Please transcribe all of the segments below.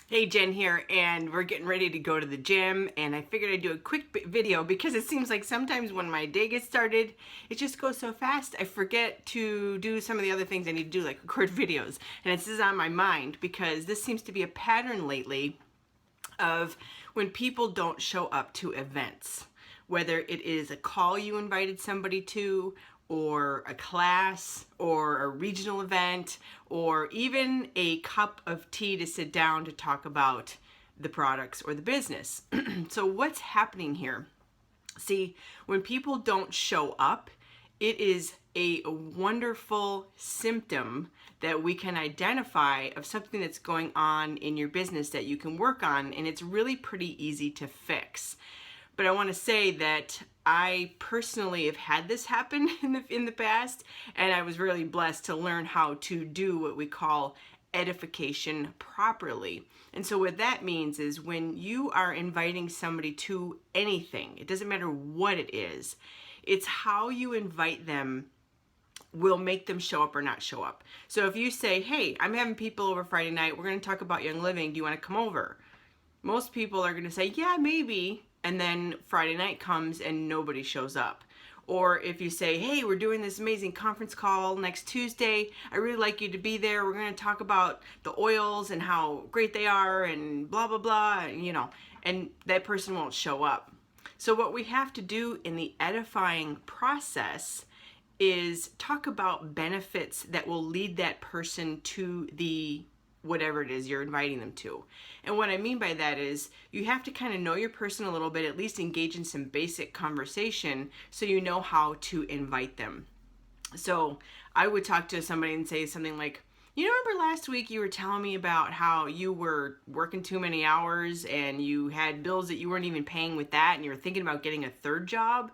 Hey, Jen here, and we're getting ready to go to the gym, and I figured I'd do a quick video because it seems like sometimes when my day gets started, it just goes so fast, I forget to do some of the other things I need to do, like record videos, and this is on my mind because this seems to be a pattern lately of when people don't show up to events, whether it is a call you invited somebody to, or a class, or a regional event, or even a cup of tea to sit down to talk about the products or the business. So what's happening here? See, when people don't show up, it is a wonderful symptom that we can identify of something that's going on in your business that you can work on, and it's really pretty easy to fix. But I want to say that I personally have had this happen in the past, and I was really blessed to learn how to do what we call edification properly. And so what that means is when you are inviting somebody to anything, it doesn't matter what it is, it's how you invite them will make them show up or not show up. So if you say, hey, I'm having people over Friday night, we're going to talk about Young Living, do you want to come over? Most people are going to say, yeah, maybe. And then Friday night comes and nobody shows up. Or if you say, hey, we're doing this amazing conference call next Tuesday, I really like you to be there. We're going to talk about the oils and how great they are and blah, blah, blah, and that person won't show up. So what we have to do in the edifying process is talk about benefits that will lead that person to the whatever it is you're inviting them to. And what I mean by that is you have to kind of know your person a little bit, at least engage in some basic conversation so you know how to invite them. So I would talk to somebody and say something like, you remember last week you were telling me about how you were working too many hours and you had bills that you weren't even paying with that and you were thinking about getting a third job?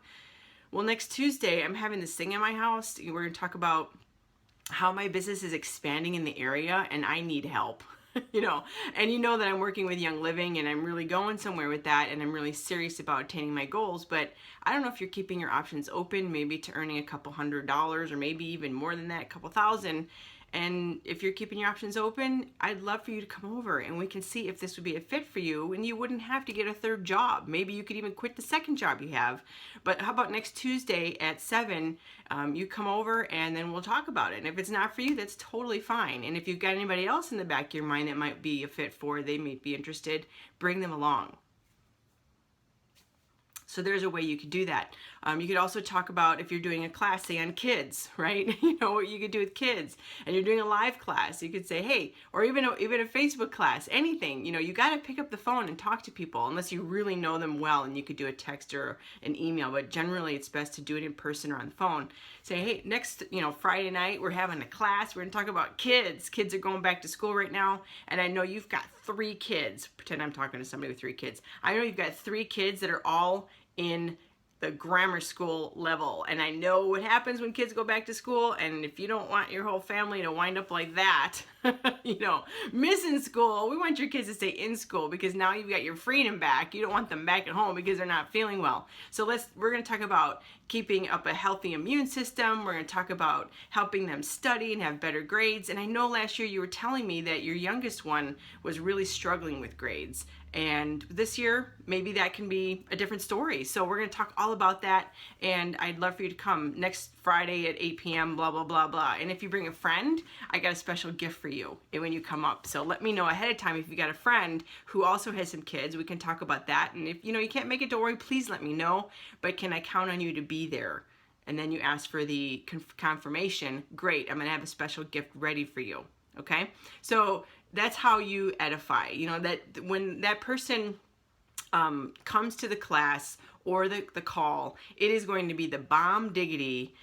Well, next Tuesday I'm having this thing in my house. We're going to talk about how my business is expanding in the area and I need help. And that I'm working with Young Living and I'm really going somewhere with that and I'm really serious about attaining my goals, but I don't know if you're keeping your options open, maybe to earning a couple $100 or maybe even more than that, a couple thousand. And if you're keeping your options open, I'd love for you to come over and we can see if this would be a fit for you and you wouldn't have to get a third job. Maybe you could even quit the second job you have. But how about next Tuesday at 7, you come over and then we'll talk about it. And if it's not for you, that's totally fine. And if you've got anybody else in the back of your mind that might be a fit for, they may be interested, bring them along. So there's a way you could do that. You could also talk about if you're doing a class, say on kids, right? What you could do with kids, and you're doing a live class. You could say, hey, or even a Facebook class, anything. You got to pick up the phone and talk to people unless you really know them well, and you could do a text or an email. But generally, it's best to do it in person or on the phone. Say, hey, next, Friday night we're having a class. We're gonna talk about kids. Kids are going back to school right now, and I know you've got 3 kids. Pretend I'm talking to somebody with 3 kids. I know you've got 3 kids that are all in the grammar school level, and I know what happens when kids go back to school, and if you don't want your whole family to wind up like that, missing school, we want your kids to stay in school because now you've got your freedom back. You don't want them back at home because they're not feeling well. So we're going to talk about keeping up a healthy immune system. We're going to talk about helping them study and have better grades. And I know last year you were telling me that your youngest one was really struggling with grades. And this year, maybe that can be a different story. So we're going to talk all about that. And I'd love for you to come next Friday at 8 p.m., blah, blah, blah, blah. And if you bring a friend, I got a special gift for you when you come up. So let me know ahead of time if you got a friend who also has some kids. We can talk about that. And if you can't make it, don't worry, please let me know. But can I count on you to be there? And then you ask for the confirmation. Great, I'm going to have a special gift ready for you. Okay? So that's how you edify. That when that person comes to the class or the call, it is going to be the bomb diggity,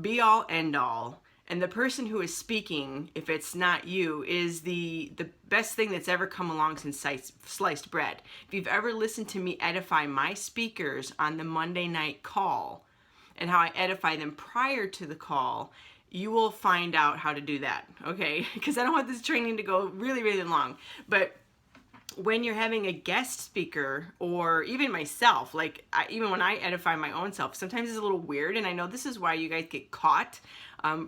be all end all. And the person who is speaking, if it's not you, is the best thing that's ever come along since sliced bread. If you've ever listened to me edify my speakers on the Monday night call and how I edify them prior to the call, you will find out how to do that, okay? Because I don't want this training to go really, really long. But when you're having a guest speaker, or even myself, even when I edify my own self, sometimes it's a little weird, and I know this is why you guys get caught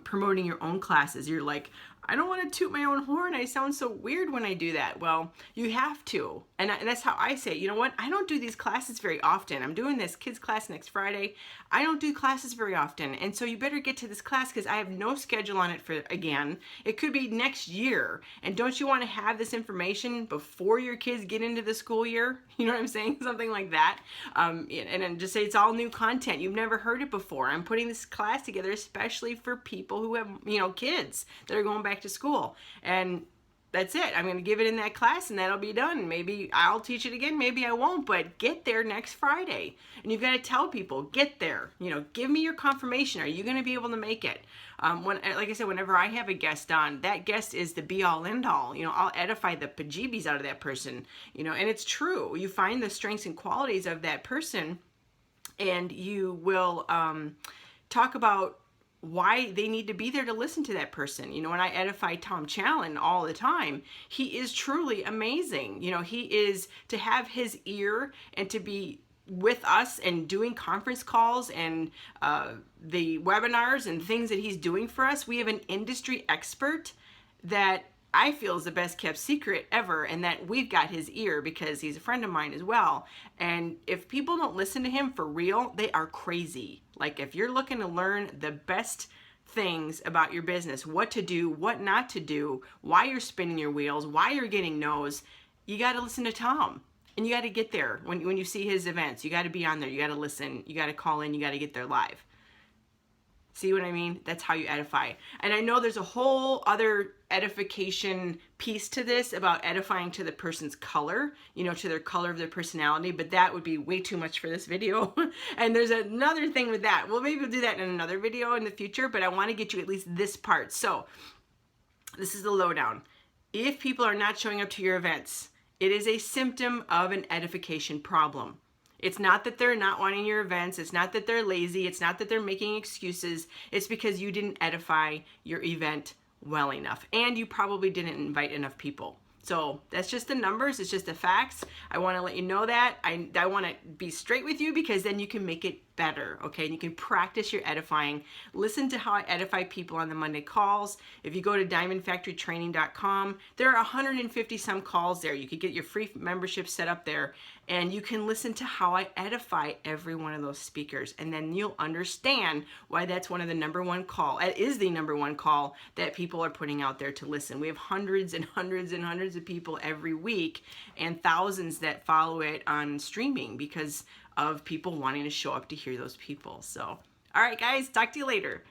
promoting your own classes. You're like, I don't want to toot my own horn. I sound so weird when I do that. Well, you have to. And that's how I say it. You know what? I don't do these classes very often. I'm doing this kids class next Friday. I don't do classes very often. And so you better get to this class because I have no schedule on it for, again, it could be next year. And don't you want to have this information before your kids get into the school year? You know what I'm saying? Something like that. And then just say it's all new content. You've never heard it before. I'm putting this class together especially for people who have, you know, kids that are going back to school. And that's it. I'm going to give it in that class and that'll be done. Maybe I'll teach it again, maybe I won't, but get there next Friday. And you've got to tell people, get there. You know, give me your confirmation. Are you going to be able to make it? Like I said, whenever I have a guest on, that guest is the be all end all. You know, I'll edify the bejeebies out of that person. You know, and it's true. You find the strengths and qualities of that person and you will talk about why they need to be there to listen to that person. You know, when I edify Tom Challen all the time, he is truly amazing. You know, he is, to have his ear and to be with us and doing conference calls and the webinars and things that he's doing for us. We have an industry expert that I feel is the best kept secret ever, and that we've got his ear because he's a friend of mine as well. And if people don't listen to him for real, they are crazy. Like, if you're looking to learn the best things about your business, what to do, what not to do, why you're spinning your wheels, why you're getting no's, you got to listen to Tom. And you got to get there when you see his events. You got to be on there. You got to listen. You got to call in. You got to get there live. See what I mean? That's how you edify. And I know there's a whole other edification piece to this about edifying to the person's color, you know, to their color of their personality, but that would be way too much for this video. And there's another thing with that. Well, maybe we'll do that in another video in the future, but I want to get you at least this part. So this is the lowdown. If people are not showing up to your events, it is a symptom of an edification problem. It's not that they're not wanting your events. It's not that they're lazy. It's not that they're making excuses. It's because you didn't edify your event well enough. And you probably didn't invite enough people. So that's just the numbers. It's just the facts. I want to let you know that. I want to be straight with you because then you can make it better, okay? And you can practice your edifying. Listen to how I edify people on the Monday calls. If you go to diamondfactorytraining.com, there are 150 some calls there. You could get your free membership set up there and you can listen to how I edify every one of those speakers. And then you'll understand why that's one of the number one call. It is the number one call that people are putting out there to listen. We have hundreds and hundreds and hundreds of people every week and thousands that follow it on streaming because of people wanting to show up to hear those people. So, all right, guys, talk to you later.